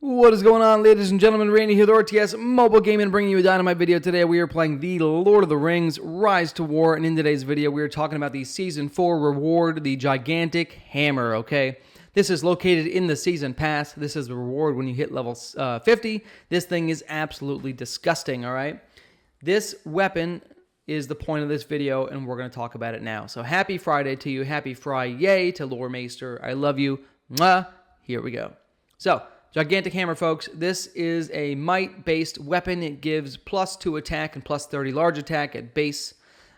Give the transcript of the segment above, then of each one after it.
What is going on, ladies and gentlemen? Randy here, the RTS Mobile Gaming, bringing you a Dynamite video. Today we are playing the Lord of the Rings Rise to War, and in today's video we are talking about the Season 4 reward, the Gigantic Hammer, okay? This is located in the Season Pass. This is the reward when you hit level 50. This thing is absolutely disgusting, all right? This weapon is the point of this video, and we're going to talk about it now. So happy Friday to you. Happy Friday to Lore Maester. I love you. Mwah. Here we go. So, Gigantic Hammer, folks. This is a might-based weapon. It gives plus 2 attack and plus 30 large attack at base.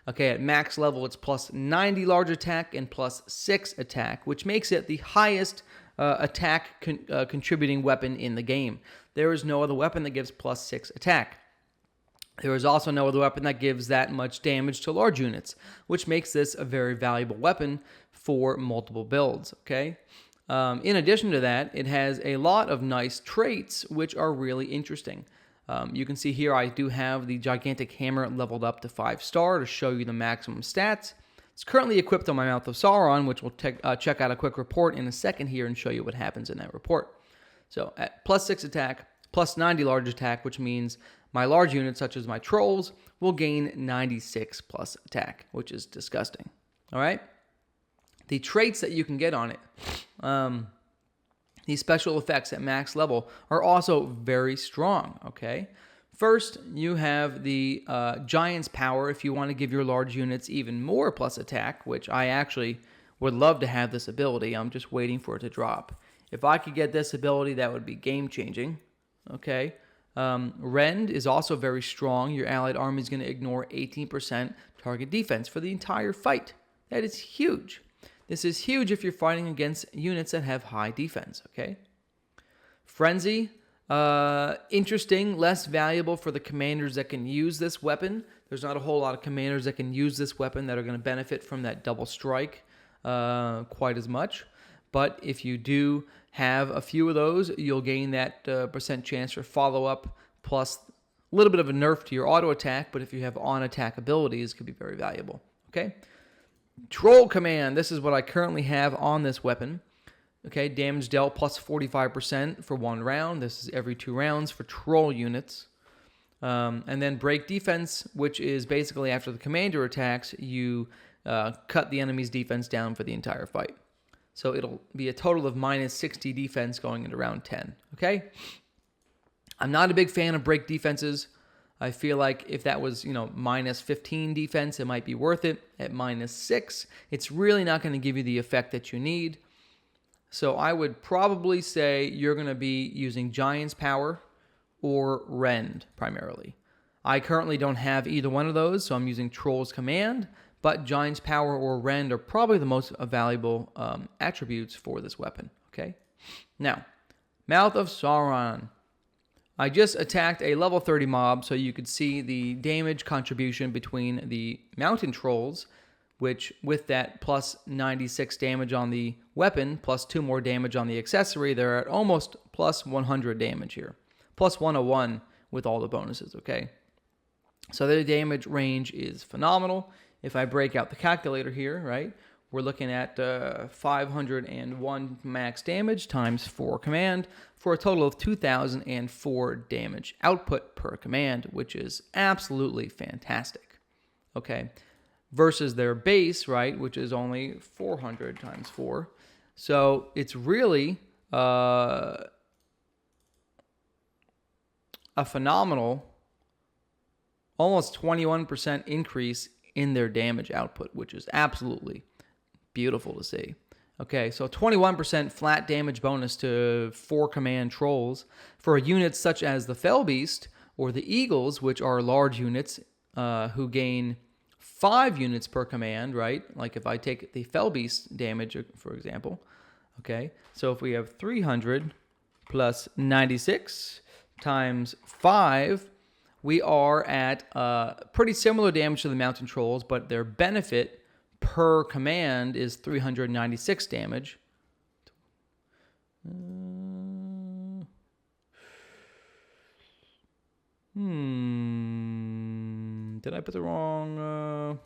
Okay, at max level, it's plus 90 large attack and plus 6 attack, which makes it the highest attack contributing weapon in the game. There is no other weapon that gives plus 6 attack. There is also no other weapon that gives that much damage to large units, which makes this a very valuable weapon for multiple builds, okay? In addition to that, it has a lot of nice traits, which are really interesting. You can see here I do have the Gigantic Hammer leveled up to 5-star to show you the maximum stats. It's currently equipped on my Mouth of Sauron, which we'll check out a quick report in a second here and show you what happens in that report. So at plus 6 attack, plus 90 large attack, which means my large units, such as my trolls, will gain 96 plus attack, which is disgusting. All right? The traits that you can get on it, these special effects at max level, are also very strong, okay? First, you have the Giant's Power if you want to give your large units even more plus attack, which I actually would love to have this ability. I'm just waiting for it to drop. If I could get this ability, that would be game-changing, okay? Rend is also very strong. Your allied army is going to ignore 18% target defense for the entire fight. That is huge. This is huge if you're fighting against units that have high defense, okay? Frenzy, interesting, less valuable for the commanders that can use this weapon. There's not a whole lot of commanders that can use this weapon that are going to benefit from that double strike quite as much. But if you do have a few of those, you'll gain that percent chance for follow-up, plus a little bit of a nerf to your auto attack, but if you have on-attack abilities, it could be very valuable, okay? Troll Command, this is what I currently have on this weapon. Okay, damage dealt plus 45% for 1 round. This is every 2 rounds for troll units. And then Break Defense, which is basically after the commander attacks, you cut the enemy's defense down for the entire fight. So it'll be a total of minus 60 defense going into round 10. Okay? I'm not a big fan of break defenses. I feel like if that was, minus 15 defense, it might be worth it. At minus 6, it's really not going to give you the effect that you need. So I would probably say you're going to be using Giant's Power or Rend primarily. I currently don't have either one of those, so I'm using Troll's Command, but Giant's Power or Rend are probably the most valuable attributes for this weapon. Okay. Now, Mouth of Sauron. I just attacked a level 30 mob, so you could see the damage contribution between the mountain trolls, which with that plus 96 damage on the weapon, plus 2 more damage on the accessory, they're at almost plus 100 damage here. Plus 101 with all the bonuses, okay? So their damage range is phenomenal. If I break out the calculator here, right, we're looking at 501 max damage times 4 command for a total of 2,004 damage output per command, which is absolutely fantastic. Okay, versus their base, right, which is only 400 times 4. So it's really a phenomenal, almost 21% increase in their damage output, which is absolutely beautiful to see. Okay, so 21% flat damage bonus to 4 command trolls for units such as the Fellbeast or the Eagles, which are large units who gain 5 units per command, right? Like if I take the Fellbeast damage, for example. Okay, so if we have 300 plus 96 times 5, we are at pretty similar damage to the mountain trolls, but their benefit per command is 396 damage. Did I put the wrong...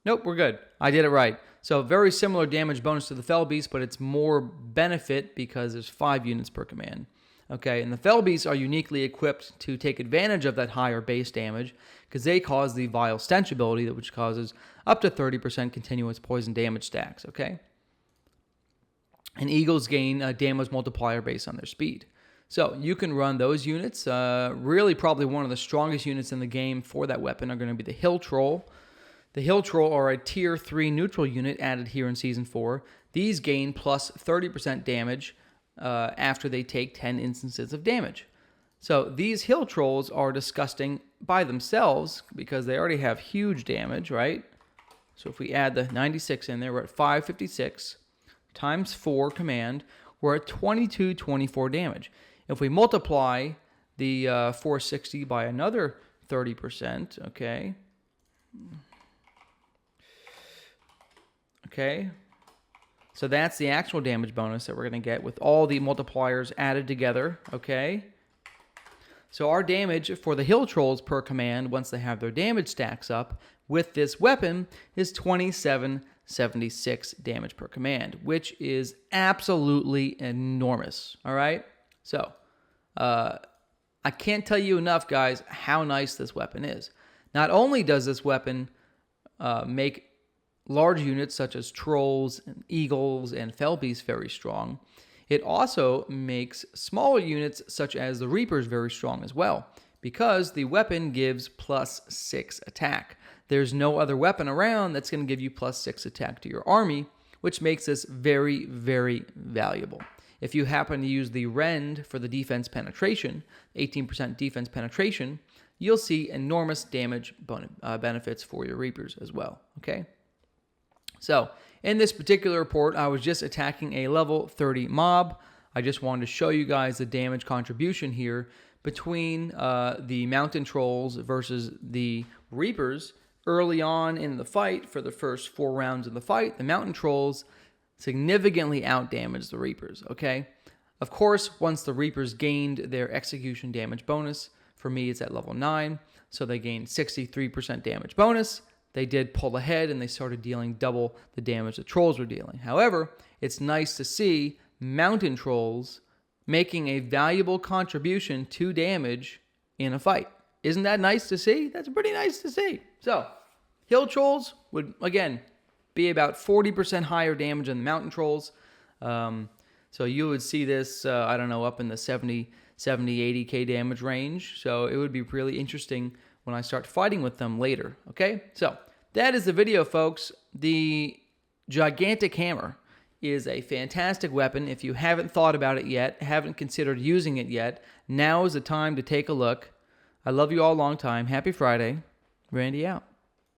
Nope, we're good. I did it right. So very similar damage bonus to the Fellbeast, but it's more benefit because there's 5 units per command. Okay, and the Felbeasts are uniquely equipped to take advantage of that higher base damage because they cause the Vile Stench ability, which causes up to 30% continuous poison damage stacks. Okay, and Eagles gain a damage multiplier based on their speed. So you can run those units. Really, probably one of the strongest units in the game for that weapon are going to be the Hill Troll. The Hill Troll are a Tier 3 neutral unit added here in Season 4. These gain plus 30% damage after they take 10 instances of damage. So these Hill Trolls are disgusting by themselves because they already have huge damage, right? So if we add the 96 in there, we're at 556 times 4 command. We're at 2224 damage. If we multiply the 460 by another 30%, okay. Okay. So that's the actual damage bonus that we're going to get with all the multipliers added together, okay? So our damage for the Hill Trolls per command, once they have their damage stacks up with this weapon, is 2776 damage per command, which is absolutely enormous, all right? So I can't tell you enough, guys, how nice this weapon is. Not only does this weapon make large units such as Trolls, and Eagles, and Felbeasts very strong, it also makes smaller units such as the Reapers very strong as well, because the weapon gives plus 6 attack. There's no other weapon around that's going to give you plus 6 attack to your army, which makes this very, very valuable. If you happen to use the Rend for the defense penetration, 18% defense penetration, you'll see enormous damage benefits for your Reapers as well, okay? So, in this particular report, I was just attacking a level 30 mob. I just wanted to show you guys the damage contribution here between the Mountain Trolls versus the Reapers. Early on in the fight, for the first 4 rounds of the fight, the Mountain Trolls significantly outdamaged the Reapers, okay? Of course, once the Reapers gained their execution damage bonus, for me it's at level 9, so they gained 63% damage bonus. They did pull ahead and they started dealing double the damage the Trolls were dealing. However, it's nice to see Mountain Trolls making a valuable contribution to damage in a fight. Isn't that nice to see? That's pretty nice to see. So, Hill Trolls would, again, be about 40% higher damage than the Mountain Trolls. So you would see this, I don't know, up in the 70, 80k damage range. So it would be really interesting when I start fighting with them later, okay? So that is the video, folks. The Gigantic Hammer is a fantastic weapon. If you haven't thought about it yet, haven't considered using it yet, now is the time to take a look. I love you all a long time. Happy Friday. Randy out.